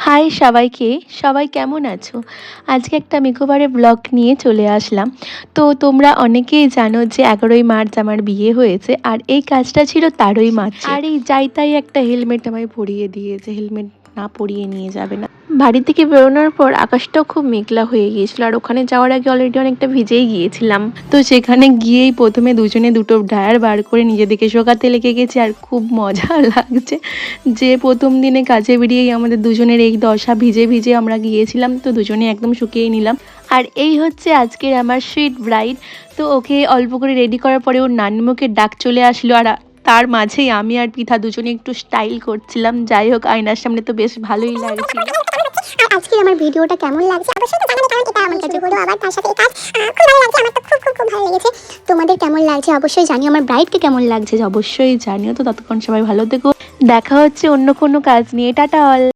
High সবাইকে, সবাই কেমন আছো? আজকে একটা মেকওভারের ব্লগ নিয়ে চলে আসলাম। তো তোমরা অনেকেই জানো যে ১১ই মার্চ আমার বিয়ে হয়েছে, আর এই কাজটা ছিল ১৩ই মার্চে। আর এই যাই তাই একটা হেলমেট আমায় পরিয়ে দিয়েছে, হেলমেট না পরিয়ে নিয়ে যাবে না। বাড়ি থেকে বেরোনোর পর আকাশটাও খুব মেঘলা হয়ে গিয়েছিল, আর ওখানে যাওয়ার আগে অলরেডি অনেকটা ভিজেই গিয়েছিলাম। তো সেখানে গিয়েই প্রথমে দুজনে দুটো ড্রায়ার বার করে নিজেদেরকে শোকাতে লেগে গেছি, আর খুব মজা লাগছে যে প্রথম দিনে কাজে বেরিয়েই আমাদের দুজনের এই দশা, ভিজে ভিজে আমরা গিয়েছিলাম। তো দুজনে একদম শুকিয়ে নিলাম। আর এই হচ্ছে আজকের আমার সুইট ব্রাইড। তো ওকে অল্প করে রেডি করার পরে ওর নানিমুখের ডাক চলে আসলো, আর তার মাঝেই আমি আর পিঠা দুজনে একটু স্টাইল করছিলাম। যাই হোক, আয়নার সামনে তো বেশ ভালোই লাগছিল। আর আজকের আমার ভিডিওটা কেমন লাগছে অবশ্যই তো জানাবে, কারণ এটা আমার কাছে হলো, আবার তার সাথে এই কাজ খুব ভালো লাগছে। আমার তো খুব খুব খুব ভালো লেগেছে। তোমাদের কেমন লাগছে অবশ্যই জানিও, আমার ব্রাইডকে কেমন লাগছে অবশ্যই জানিও। তো ততক্ষণ সবাই ভালো থেকো, দেখা হচ্ছে অন্য কোনো কাজ নিয়ে। Tata all.